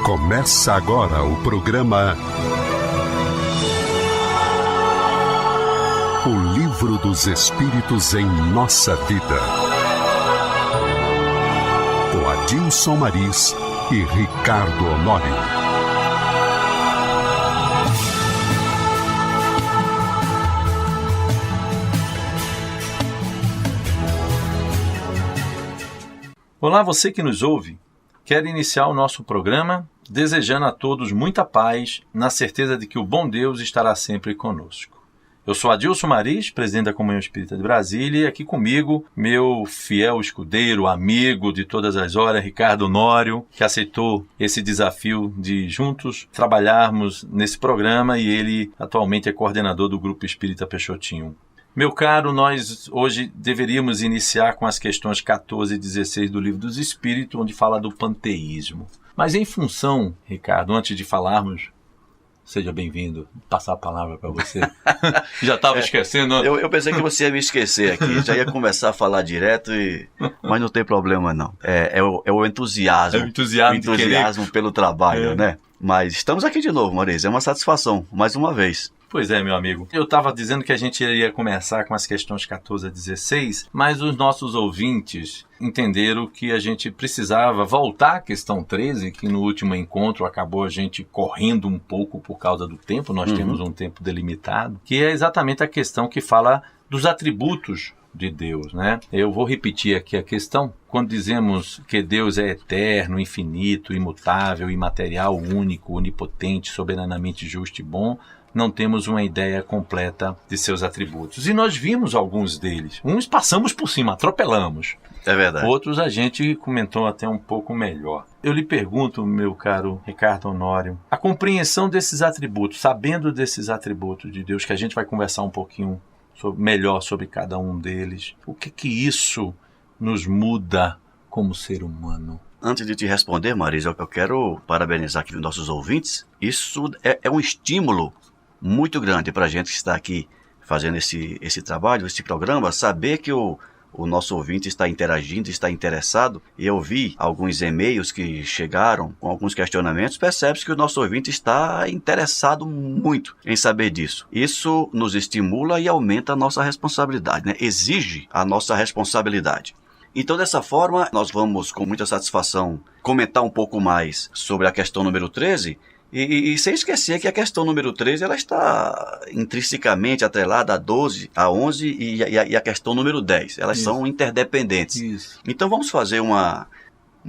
Começa agora o programa O Livro dos Espíritos em Nossa Vida. Com Adilson Maris e Ricardo Honório. Olá, você que nos ouve. Quero iniciar o nosso programa desejando a todos muita paz, na certeza de que o bom Deus estará sempre conosco. Eu sou Adilson Maris, presidente da Comunhão Espírita de Brasília, e aqui comigo, meu fiel escudeiro, amigo de todas as horas, Ricardo Honório, que aceitou esse desafio de juntos trabalharmos nesse programa, e ele atualmente é coordenador do Grupo Espírita Peixotinho. Meu caro, nós hoje deveríamos iniciar com as questões 14 e 16 do Livro dos Espíritos, onde fala do panteísmo. Mas em função, Ricardo, antes de falarmos, seja bem-vindo, passar a palavra para você. Já estava esquecendo. Eu pensei que você ia me esquecer aqui, já ia começar a falar direto, mas não tem problema não. É o entusiasmo. É o entusiasmo pelo trabalho, né? Mas estamos aqui de novo, Maurício, é uma satisfação, mais uma vez. Pois é, meu amigo. Eu estava dizendo que a gente iria começar com as questões 14 a 16, mas os nossos ouvintes entenderam que a gente precisava voltar à questão 13, que no último encontro acabou a gente correndo um pouco por causa do tempo, nós temos um tempo delimitado, que é exatamente a questão que fala dos atributos de Deus, né? Eu vou repetir aqui a questão. Quando dizemos que Deus é eterno, infinito, imutável, imaterial, único, onipotente, soberanamente justo e bom, não temos uma ideia completa de seus atributos. E nós vimos alguns deles. Uns passamos por cima, atropelamos. É verdade. Outros a gente comentou até um pouco melhor. Eu lhe pergunto, meu caro Ricardo Honório, a compreensão desses atributos, sabendo desses atributos de Deus, que a gente vai conversar um pouquinho melhor sobre cada um deles, o que isso nos muda como ser humano? Antes de te responder, Marisa, eu quero parabenizar aqui os nossos ouvintes. Isso é um estímulo muito grande para a gente que está aqui fazendo esse trabalho, esse programa, saber que o nosso ouvinte está interagindo, está interessado. E eu vi alguns e-mails que chegaram com alguns questionamentos, percebe-se que o nosso ouvinte está interessado muito em saber disso. Isso nos estimula e aumenta a nossa responsabilidade, né? Exige a nossa responsabilidade. Então, dessa forma, nós vamos, com muita satisfação, comentar um pouco mais sobre a questão número 13, e sem esquecer que a questão número 13 ela está intrinsecamente atrelada a 12, a 11 e a questão número 10. Elas são interdependentes. Isso. Então vamos fazer uma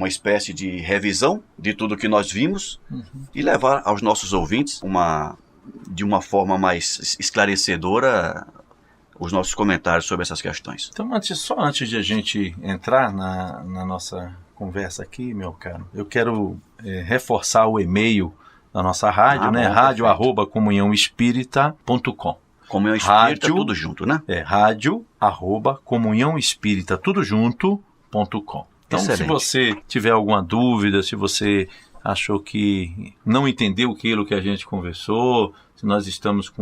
espécie de revisão de tudo que nós vimos e levar aos nossos ouvintes de uma forma mais esclarecedora os nossos comentários sobre essas questões. Então, antes de a gente entrar na nossa conversa aqui, meu caro, eu quero reforçar o e-mail da nossa rádio, né? radio@comunhãoespírita.com. Comunhão Espírita, tudo junto, né? radio@comunhãoespírita, tudo junto.com. Então, excelente. Se você tiver alguma dúvida, se você achou que não entendeu aquilo que a gente conversou, se nós estamos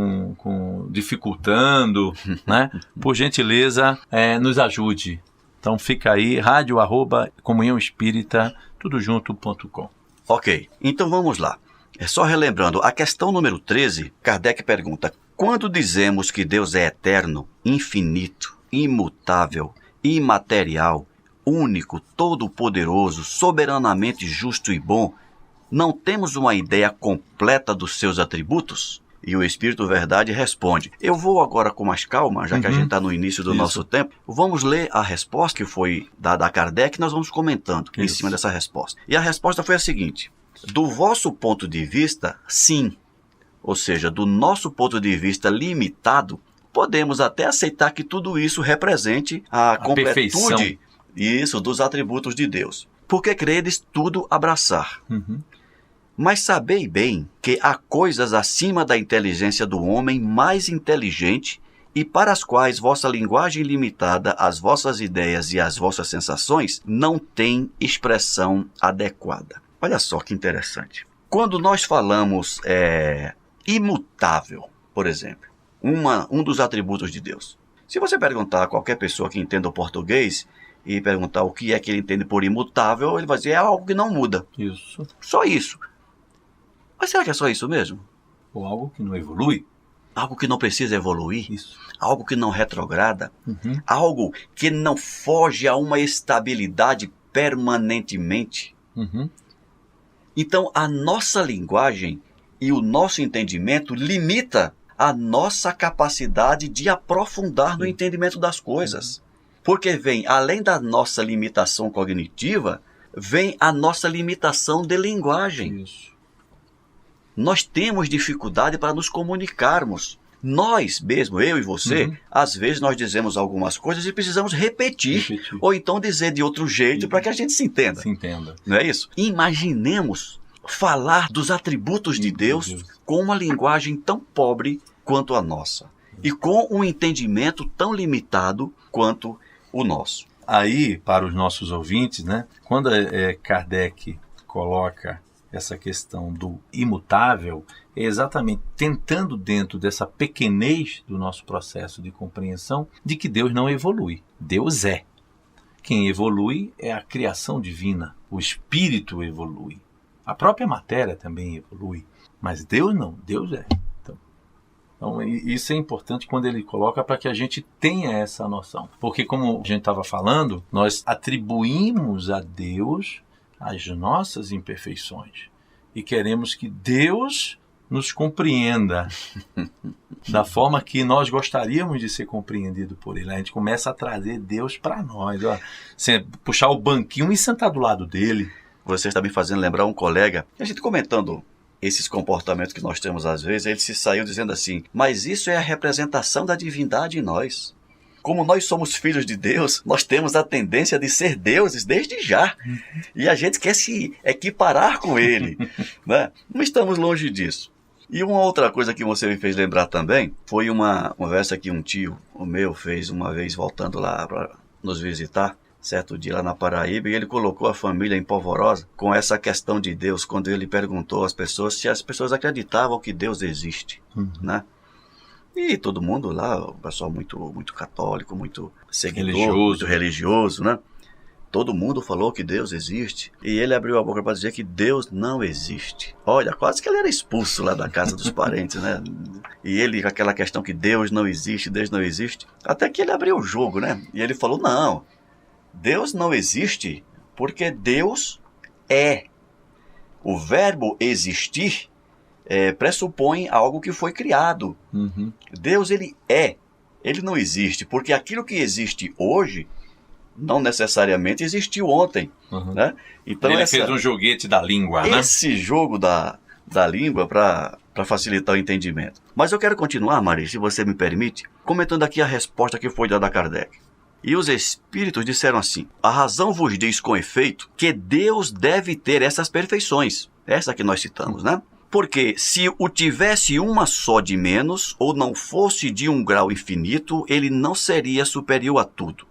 dificultando, né? Por gentileza, nos ajude. Então, fica aí, radio@comunhãoespírita, tudo junto.com. Ok, então vamos lá. Só relembrando, a questão número 13, Kardec pergunta: quando dizemos que Deus é eterno, infinito, imutável, imaterial, único, todo-poderoso, soberanamente justo e bom, não temos uma ideia completa dos seus atributos? E o Espírito Verdade responde. Eu vou agora com mais calma, já que a gente está no início do nosso tempo. Vamos ler a resposta que foi dada a Kardec e nós vamos comentando em cima dessa resposta. E a resposta foi a seguinte: do vosso ponto de vista, sim. Ou seja, do nosso ponto de vista limitado, podemos até aceitar que tudo isso represente a completude dos atributos de Deus. Porque credes tudo abraçar. Mas sabei bem que há coisas acima da inteligência do homem mais inteligente e para as quais vossa linguagem limitada, as vossas ideias e as vossas sensações não têm expressão adequada. Olha só que interessante. Quando nós falamos imutável, por exemplo, um dos atributos de Deus. Se você perguntar a qualquer pessoa que entenda o português e perguntar o que é que ele entende por imutável, ele vai dizer é algo que não muda. Isso. Só isso. Mas será que é só isso mesmo? Ou algo que não evolui? Algo que não precisa evoluir? Isso. Algo que não retrograda? Uhum. Algo que não foge a uma estabilidade permanentemente? Uhum. Então, a nossa linguagem e o nosso entendimento limita a nossa capacidade de aprofundar no entendimento das coisas. Porque vem, além da nossa limitação cognitiva, vem a nossa limitação de linguagem. Isso. Nós temos dificuldade para nos comunicarmos. Nós mesmo, eu e você, às vezes nós dizemos algumas coisas e precisamos repetir. Ou então dizer de outro jeito para que a gente se entenda. Se entenda. Não é isso? Imaginemos falar dos atributos de Deus com uma linguagem tão pobre quanto a nossa. E com um entendimento tão limitado quanto o nosso. Aí, para os nossos ouvintes, né, quando Kardec coloca essa questão do imutável, é exatamente tentando, dentro dessa pequenez do nosso processo de compreensão, de que Deus não evolui. Deus é. Quem evolui é a criação divina. O espírito evolui. A própria matéria também evolui. Mas Deus não. Deus é. Então, isso é importante quando ele coloca para que a gente tenha essa noção. Porque, como a gente estava falando, nós atribuímos a Deus as nossas imperfeições e queremos que Deus nos compreenda da forma que nós gostaríamos de ser compreendido por Ele. A gente começa a trazer Deus para nós. Ó. Puxar o banquinho e sentar do lado dele. Você está me fazendo lembrar um colega, a gente comentando esses comportamentos que nós temos às vezes, ele se saiu dizendo assim, mas isso é a representação da divindade em nós. Como nós somos filhos de Deus, nós temos a tendência de ser deuses desde já. E a gente quer se equiparar com Ele. Né? Não estamos longe disso. E uma outra coisa que você me fez lembrar também, foi uma conversa que um tio, o meu, fez uma vez voltando lá para nos visitar, certo dia lá na Paraíba, e ele colocou a família em polvorosa com essa questão de Deus, quando ele perguntou às pessoas se as pessoas acreditavam que Deus existe, né? E todo mundo lá, o pessoal muito católico, muito seguidor, muito religioso, né? Todo mundo falou que Deus existe, e ele abriu a boca para dizer que Deus não existe. Olha, quase que ele era expulso lá da casa dos parentes, né? E ele, com aquela questão que Deus não existe, até que ele abriu o jogo, né? E ele falou, não, Deus não existe porque Deus é. O verbo existir pressupõe algo que foi criado. Deus, ele é. Ele não existe, porque aquilo que existe hoje não necessariamente existiu ontem. Né? Então ele fez um joguete da língua, né? Esse jogo da língua para facilitar o entendimento. Mas eu quero continuar, Maria, se você me permite, comentando aqui a resposta que foi dada a Kardec. E os espíritos disseram assim, a razão vos diz com efeito que Deus deve ter essas perfeições. Essa que nós citamos, né? Porque se o tivesse uma só de menos, ou não fosse de um grau infinito, ele não seria superior a tudo.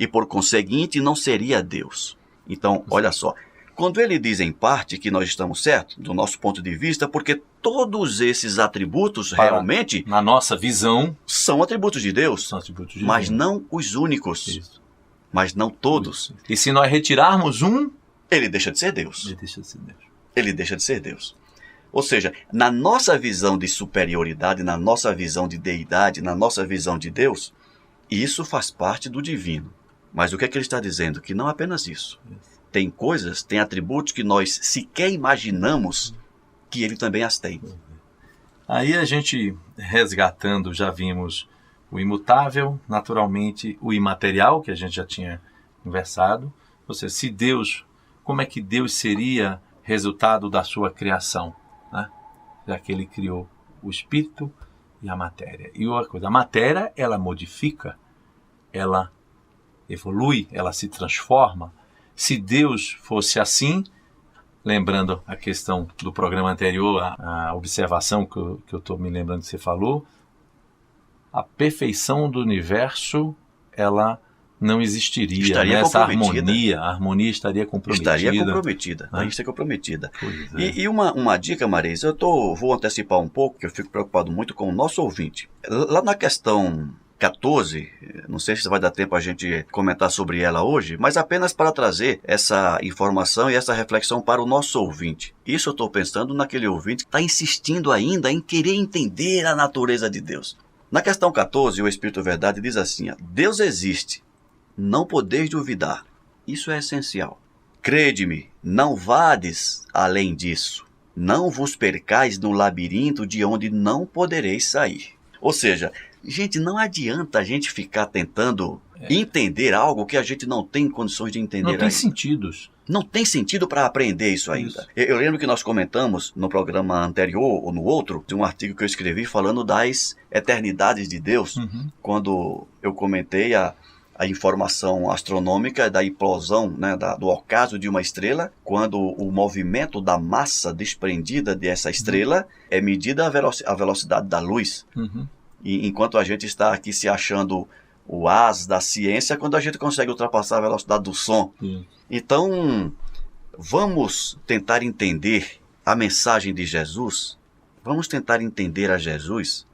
E por conseguinte, não seria Deus. Então, olha só. Quando ele diz em parte que nós estamos certos, do nosso ponto de vista, porque todos esses atributos realmente, na nossa visão, são atributos de Deus. São atributos de mas Deus. não os únicos. Isso. Mas não todos. Isso. E se nós retirarmos um, ele deixa de ser Deus. Ele deixa de ser Deus. Ele deixa de ser Deus. Ou seja, na nossa visão de superioridade, na nossa visão de deidade, na nossa visão de Deus, isso faz parte do divino. Mas o que é que ele está dizendo? Que não apenas isso. Tem coisas, tem atributos que nós sequer imaginamos que ele também as tem. Aí a gente, resgatando, já vimos o imutável, naturalmente o imaterial, que a gente já tinha conversado. Ou seja, se Deus, como é que Deus seria resultado da sua criação? Né? Já que ele criou o espírito e a matéria. E outra coisa, a matéria, ela modifica, ela evolui, ela se transforma. Se Deus fosse assim, lembrando a questão do programa anterior, a observação que eu estou me lembrando que você falou, a perfeição do universo, ela não existiria. Estaria essa comprometida. a harmonia estaria comprometida. Estaria comprometida, a gente está comprometida. É. E uma dica, Marisa, vou antecipar um pouco, que eu fico preocupado muito com o nosso ouvinte. Lá na questão 14, não sei se vai dar tempo a gente comentar sobre ela hoje, mas apenas para trazer essa informação e essa reflexão para o nosso ouvinte. Isso eu estou pensando naquele ouvinte que está insistindo ainda em querer entender a natureza de Deus. Na questão 14, o Espírito Verdade diz assim: Deus existe, não podeis duvidar. Isso é essencial. Crede-me, não vades além disso. Não vos percais no labirinto de onde não podereis sair. Ou seja, gente, não adianta a gente ficar tentando entender algo que a gente não tem condições de entender ainda. Não tem sentidos. Não tem sentido para aprender isso ainda. Eu lembro que nós comentamos no programa anterior ou no outro, de um artigo que eu escrevi falando das eternidades de Deus, quando eu comentei a informação astronômica da implosão, né, do ocaso de uma estrela, quando o movimento da massa desprendida dessa estrela é medida a velocidade da luz. E enquanto a gente está aqui se achando o as da ciência, quando a gente consegue ultrapassar a velocidade do som. Então, vamos tentar entender a mensagem de Jesus, vamos tentar entender a Jesus,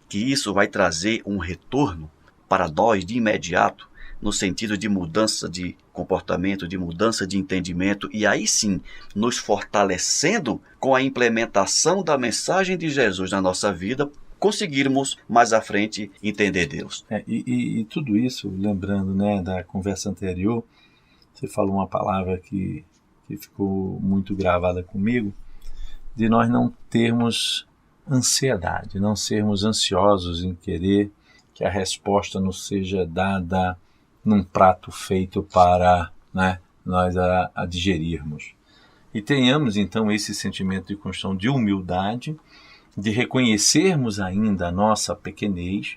que isso vai trazer um retorno para nós de imediato, no sentido de mudança de comportamento, de mudança de entendimento, e aí sim, nos fortalecendo com a implementação da mensagem de Jesus na nossa vida, conseguirmos mais à frente entender Deus. E tudo isso, lembrando, né, da conversa anterior, você falou uma palavra que ficou muito gravada comigo, de nós não termos ansiedade, não sermos ansiosos em querer que a resposta nos seja dada num prato feito para, né, nós a digerirmos. E tenhamos então esse sentimento de construção de humildade, de reconhecermos ainda a nossa pequenez,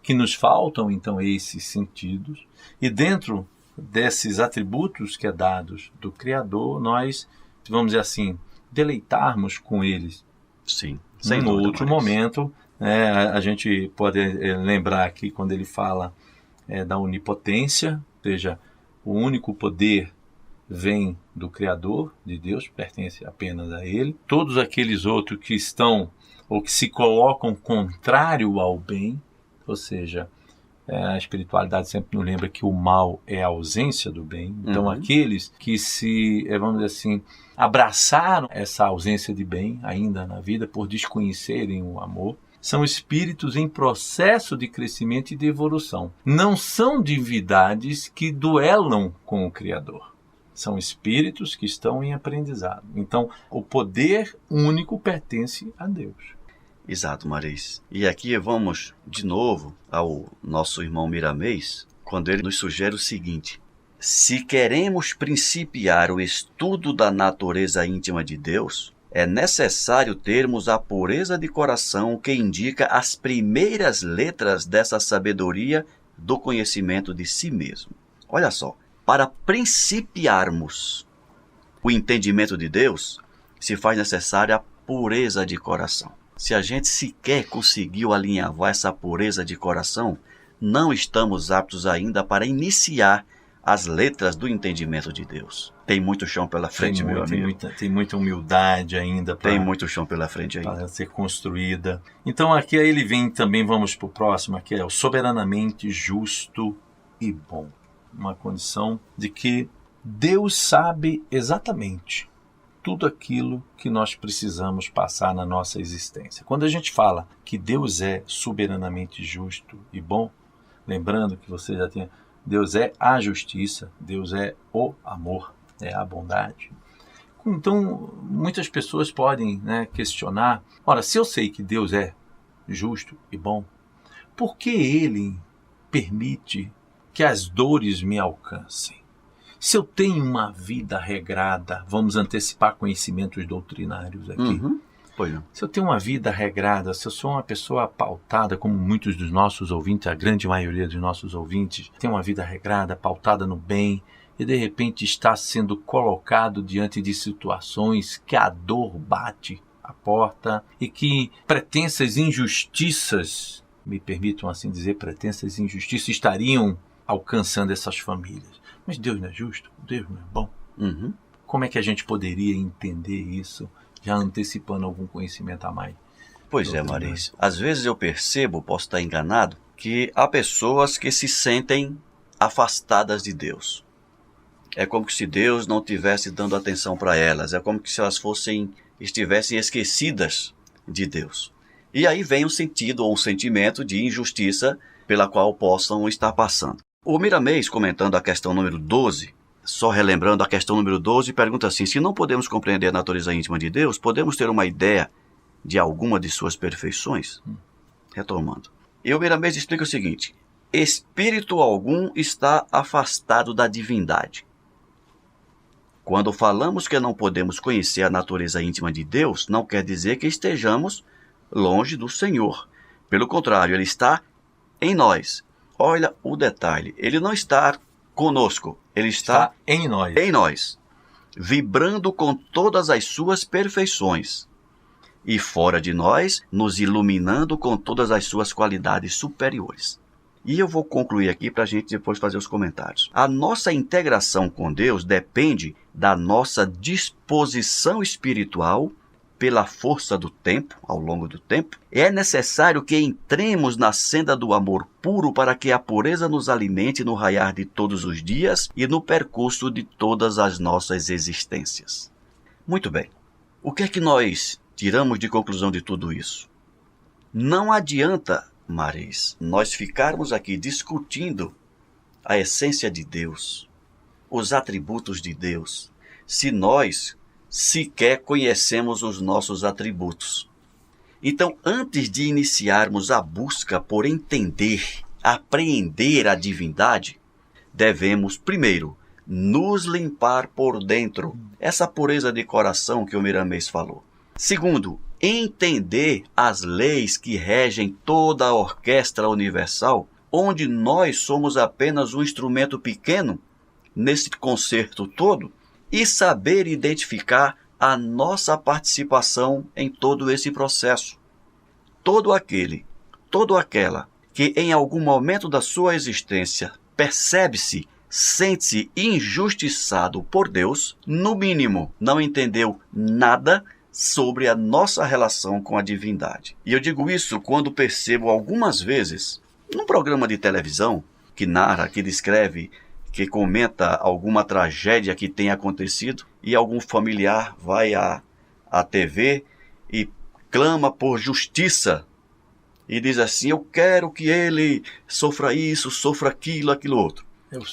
que nos faltam então esses sentidos, e dentro desses atributos que é dados do Criador, nós, vamos dizer assim, deleitarmos com eles. Sim, sem dúvida, outro momento, a gente pode lembrar aqui quando ele fala da onipotência, ou seja, o único poder vem do Criador, de Deus, pertence apenas a Ele. Todos aqueles outros que estão ou que se colocam contrário ao bem, ou seja, a espiritualidade sempre nos lembra que o mal é a ausência do bem. Então, aqueles que se, vamos dizer assim, abraçaram essa ausência de bem ainda na vida por desconhecerem o amor, são espíritos em processo de crescimento e de evolução. Não são divindades que duelam com o Criador. São espíritos que estão em aprendizado. Então, o poder único pertence a Deus. Exato, Maris. E aqui vamos de novo ao nosso irmão Miramês, quando ele nos sugere o seguinte: se queremos principiar o estudo da natureza íntima de Deus, é necessário termos a pureza de coração que indica as primeiras letras dessa sabedoria do conhecimento de si mesmo. Olha só, para principiarmos o entendimento de Deus, se faz necessária a pureza de coração. Se a gente sequer conseguiu alinhavar essa pureza de coração, não estamos aptos ainda para iniciar as letras do entendimento de Deus. Tem muito chão pela frente, meu amigo. Tem muita humildade ainda tem muito chão pela frente ainda para ser construída. Então aqui aí ele vem também, vamos para o próximo, que é o soberanamente justo e bom. Uma condição de que Deus sabe exatamente tudo aquilo que nós precisamos passar na nossa existência. Quando a gente fala que Deus é soberanamente justo e bom, lembrando que você já tem, Deus é a justiça, Deus é o amor, é a bondade. Então, muitas pessoas podem, questionar, ora, se eu sei que Deus é justo e bom, por que Ele permite que as dores me alcancem? Se eu tenho uma vida regrada, vamos antecipar conhecimentos doutrinários aqui. Se eu tenho uma vida regrada, se eu sou uma pessoa pautada, como muitos dos nossos ouvintes, a grande maioria dos nossos ouvintes, tem uma vida regrada, pautada no bem, e de repente está sendo colocado diante de situações que a dor bate a porta e que pretensas injustiças, me permitam assim dizer, pretensas injustiças estariam alcançando essas famílias. Mas Deus não é justo? Deus não é bom? Como é que a gente poderia entender isso, já antecipando algum conhecimento a mais? Pois é, Maris. Às vezes eu percebo, posso estar enganado, que há pessoas que se sentem afastadas de Deus. É como se Deus não estivesse dando atenção para elas. É como se elas estivessem esquecidas de Deus. E aí vem um sentido ou um sentimento de injustiça pela qual possam estar passando. O Miramês, comentando a questão número 12, só relembrando a questão número 12, pergunta assim: se não podemos compreender a natureza íntima de Deus, podemos ter uma ideia de alguma de suas perfeições? Retomando. E o Miramês explica o seguinte: espírito algum está afastado da divindade. Quando falamos que não podemos conhecer a natureza íntima de Deus, não quer dizer que estejamos longe do Senhor. Pelo contrário, Ele está em nós. Olha o detalhe, Ele não está conosco, Ele está em nós. Em nós, vibrando com todas as suas perfeições. E fora de nós, nos iluminando com todas as suas qualidades superiores. E eu vou concluir aqui para a gente depois fazer os comentários. A nossa integração com Deus depende da nossa disposição espiritual pela força do tempo, ao longo do tempo. É necessário que entremos na senda do amor puro para que a pureza nos alimente no raiar de todos os dias e no percurso de todas as nossas existências. Muito bem. O que é que nós tiramos de conclusão de tudo isso? Não adianta, Maris, nós ficarmos aqui discutindo a essência de Deus, os atributos de Deus, se nós sequer conhecemos os nossos atributos. Então, antes de iniciarmos a busca por entender, apreender a divindade, devemos, primeiro, nos limpar por dentro, essa pureza de coração que o Miramês falou. Segundo, entender as leis que regem toda a orquestra universal, onde nós somos apenas um instrumento pequeno nesse concerto todo, e saber identificar a nossa participação em todo esse processo. Todo aquela que em algum momento da sua existência percebe-se, sente-se injustiçado por Deus, no mínimo não entendeu nada sobre a nossa relação com a divindade. E eu digo isso quando percebo algumas vezes, num programa de televisão, que narra, que descreve, que comenta alguma tragédia que tenha acontecido, e algum familiar vai à TV e clama por justiça, e diz assim: eu quero que ele sofra isso, sofra aquilo, aquilo outro.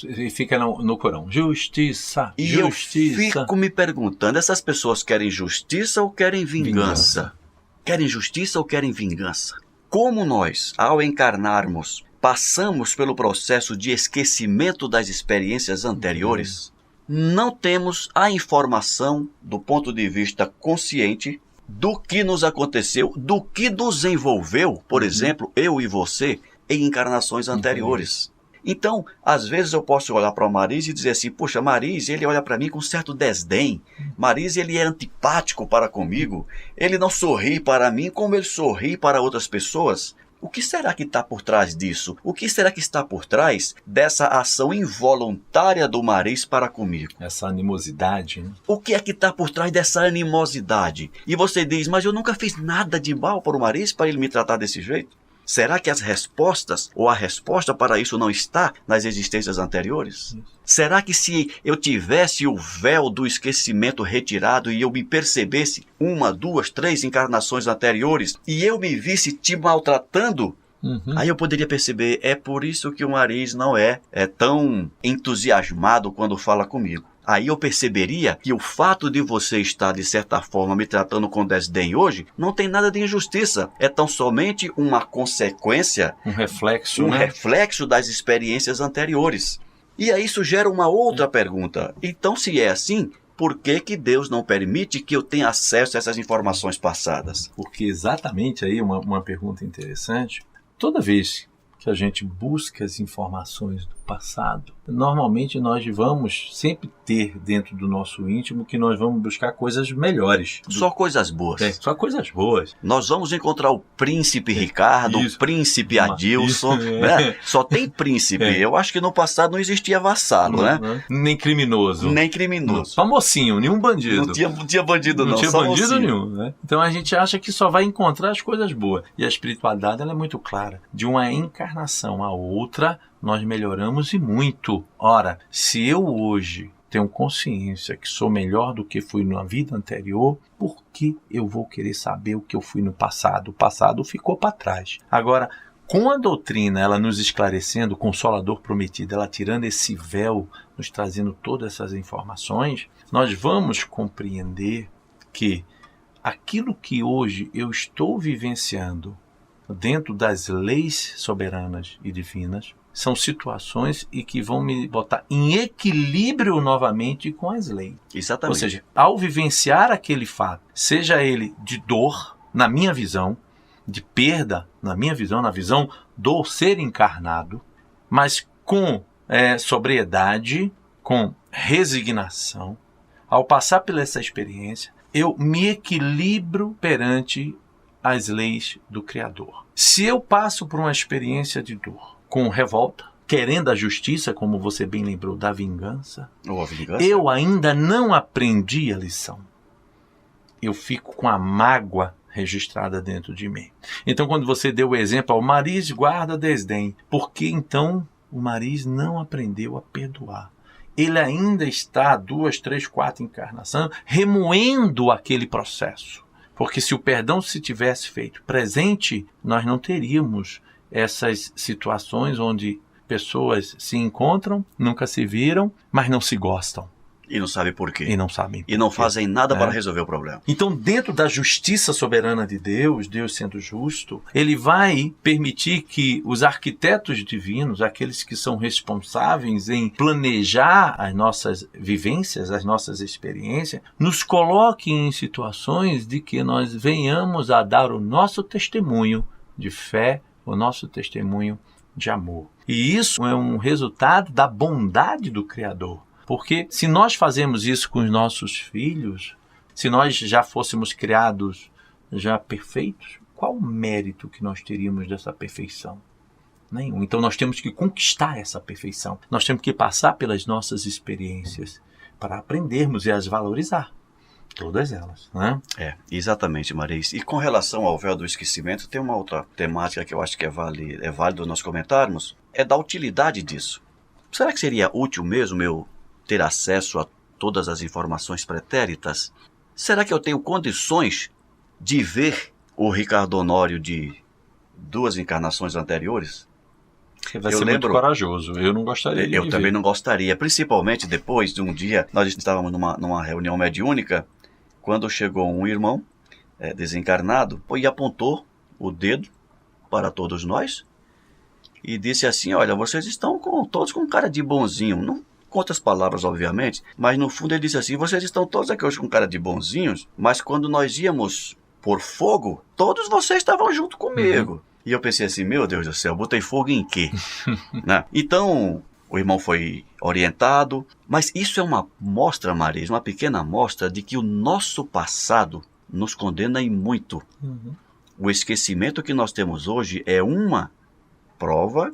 E fica no Corão: justiça, e justiça. Eu fico me perguntando, essas pessoas querem justiça ou querem vingança? Querem justiça ou querem vingança? Como nós, ao encarnarmos, passamos pelo processo de esquecimento das experiências anteriores, não temos a informação do ponto de vista consciente do que nos aconteceu, do que nos envolveu, por exemplo, eu e você, em encarnações anteriores. Então, às vezes eu posso olhar para o Maris e dizer assim: poxa, Maris, ele olha para mim com certo desdém. Maris, ele é antipático para comigo. Ele não sorri para mim como ele sorri para outras pessoas. O que será que está por trás disso? O que será que está por trás dessa ação involuntária do Maris para comigo? Essa animosidade, né? O que é que está por trás dessa animosidade? E você diz: mas eu nunca fiz nada de mal para o Maris para ele me tratar desse jeito? Será que as respostas, ou a resposta para isso não está nas existências anteriores? Será que se eu tivesse o véu do esquecimento retirado e eu me percebesse 1, 2, 3 encarnações anteriores e eu me visse te maltratando, aí eu poderia perceber: é por isso que o Maris não é tão entusiasmado quando fala comigo. Aí eu perceberia que o fato de você estar, de certa forma, me tratando com desdém hoje, não tem nada de injustiça. É tão somente uma consequência, um reflexo, reflexo das experiências anteriores. E aí isso gera uma outra pergunta. Então, se é assim, por que Deus não permite que eu tenha acesso a essas informações passadas? Porque exatamente aí uma pergunta interessante. Toda vez que a gente busca as informações do passado, normalmente nós vamos sempre ter dentro do nosso íntimo que nós vamos buscar coisas melhores. Só coisas boas. Só coisas boas. Nós vamos encontrar o príncipe Ricardo, Isso. o príncipe Adilson, né? Só tem príncipe. Eu acho que no passado não existia vassalo, né? Nem criminoso. Nem criminoso. Só mocinho, nenhum bandido. Não tinha bandido não, tinha só bandido mocinho. nenhum, né? Então a gente acha que só vai encontrar as coisas boas. E a espiritualidade ela é muito clara. De uma encarnação a outra, nós melhoramos e muito. Ora, se eu hoje tenho consciência que sou melhor do que fui na vida anterior, por que eu vou querer saber o que eu fui no passado? O passado ficou para trás. Agora, com a doutrina, ela nos esclarecendo, o Consolador prometido, ela tirando esse véu, nos trazendo todas essas informações, nós vamos compreender que aquilo que hoje eu estou vivenciando dentro das leis soberanas e divinas são situações e que vão me botar em equilíbrio novamente com as leis. Exatamente. Ou seja, ao vivenciar aquele fato, seja ele de dor, na minha visão, de perda, na minha visão, na visão do ser encarnado, mas com sobriedade, com resignação, ao passar por essa experiência, eu me equilibro perante as leis do Criador. Se eu passo por uma experiência de dor, com revolta, querendo a justiça, como você bem lembrou, da vingança, Ou a vingança. eu ainda não aprendi a lição. Eu fico com a mágoa registrada dentro de mim. Então, quando você deu o exemplo, o Mariz guarda desdém, porque então o Mariz não aprendeu a perdoar. Ele ainda está 2, 3, 4 encarnações remoendo aquele processo. Porque se o perdão se tivesse feito presente, nós não teríamos essas situações onde pessoas se encontram, nunca se viram, mas não se gostam. E não sabe por quê. E não sabem por quê. E não fazem nada para resolver o problema. Então, dentro da justiça soberana de Deus, Deus sendo justo, ele vai permitir que os arquitetos divinos, aqueles que são responsáveis em planejar as nossas vivências, as nossas experiências, nos coloquem em situações de que nós venhamos a dar o nosso testemunho de fé, o nosso testemunho de amor. E isso é um resultado da bondade do Criador. Porque se nós fazemos isso com os nossos filhos, se nós já fôssemos criados já perfeitos, qual o mérito que nós teríamos dessa perfeição? Nenhum. Então nós temos que conquistar essa perfeição. Nós temos que passar pelas nossas experiências para aprendermos e as valorizar. Todas elas, né? Exatamente, Mariz. E com relação ao véu do esquecimento, tem uma outra temática que eu acho que é válido nós comentarmos, é da utilidade disso. Será que seria útil mesmo eu ter acesso a todas as informações pretéritas? Será que eu tenho condições de ver o Ricardo Honório de 2 encarnações anteriores? Você vai ser muito corajoso. Eu não gostaria de Eu ver. também não gostaria, principalmente depois de um dia, nós estávamos numa reunião mediúnica, quando chegou um irmão desencarnado e apontou o dedo para todos nós e disse assim: olha, vocês estão todos com cara de bonzinho. Não com outras palavras, obviamente, mas no fundo ele disse assim: vocês estão todos aqui hoje com cara de bonzinhos, mas quando nós íamos por fogo, todos vocês estavam junto comigo. E eu pensei assim: meu Deus do céu, botei fogo em quê? Né? Então, o irmão foi orientado, mas isso é uma mostra, Mariz, uma pequena mostra de que o nosso passado nos condena em muito. O esquecimento que nós temos hoje é uma prova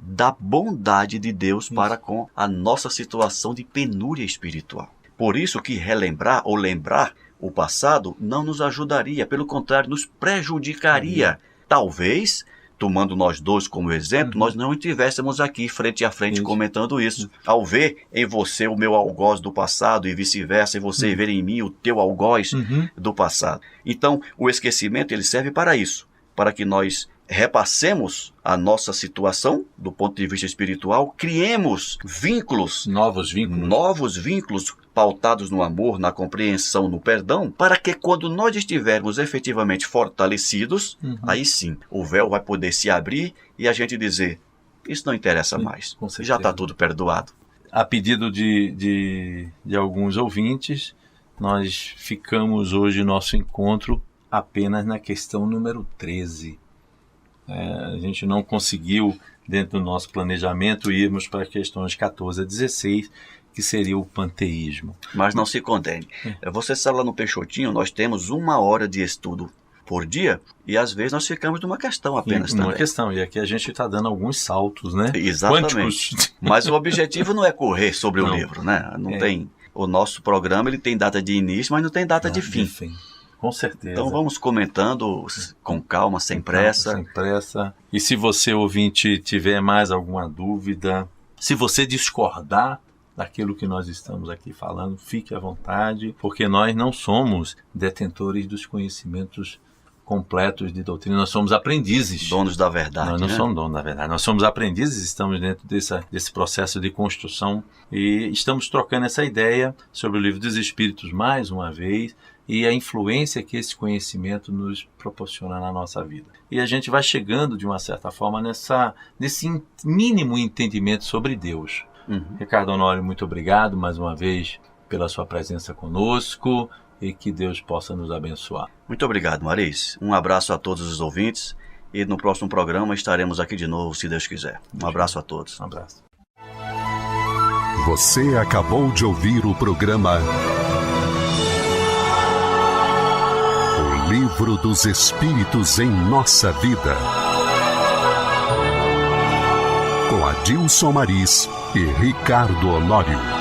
da bondade de Deus para com a nossa situação de penúria espiritual. Por isso que relembrar ou lembrar o passado não nos ajudaria, pelo contrário, nos prejudicaria. Talvez, tomando nós dois como exemplo, nós não estivéssemos aqui frente a frente comentando isso. Ao ver em você o meu algoz do passado e vice-versa, e você ver em mim o teu algoz do passado. Então, o esquecimento ele serve para isso, para que nós repassemos a nossa situação do ponto de vista espiritual, criemos vínculos, novos vínculos pautados no amor, na compreensão, no perdão, para que quando nós estivermos efetivamente fortalecidos, aí sim, o véu vai poder se abrir e a gente dizer: isso não interessa mais, já está tudo perdoado. A pedido de alguns ouvintes, nós ficamos hoje nosso encontro apenas na questão número 13. A gente não conseguiu dentro do nosso planejamento, irmos para as questões 14 a 16, que seria o panteísmo. Mas não se condene. Você sabe, lá no Peixotinho nós temos 1 hora de estudo por dia e às vezes nós ficamos numa questão apenas também. Uma questão, e aqui a gente está dando alguns saltos, né? Exatamente. Quânticos. Mas o objetivo não é correr sobre Não. o livro, né? Não tem. O nosso programa ele tem data de início, mas não tem data de fim. Com certeza. Então vamos comentando com calma, sem pressa. Sem pressa. E se você, ouvinte, tiver mais alguma dúvida, se você discordar daquilo que nós estamos aqui falando, fique à vontade, porque nós não somos detentores dos conhecimentos completos de doutrina, nós somos aprendizes. Donos da verdade. Nós não somos donos da verdade, nós somos aprendizes, estamos dentro desse processo de construção e estamos trocando essa ideia sobre o Livro dos Espíritos mais uma vez e a influência que esse conhecimento nos proporciona na nossa vida. E a gente vai chegando, de uma certa forma, nesse mínimo entendimento sobre Deus. Ricardo Honório, muito obrigado mais uma vez pela sua presença conosco e que Deus possa nos abençoar. Muito obrigado, Maris. Um abraço a todos os ouvintes e no próximo programa estaremos aqui de novo, se Deus quiser. Um abraço a todos. Um abraço. Você acabou de ouvir o programa O Livro dos Espíritos em Nossa Vida, com Adilson Maris e Ricardo Honório.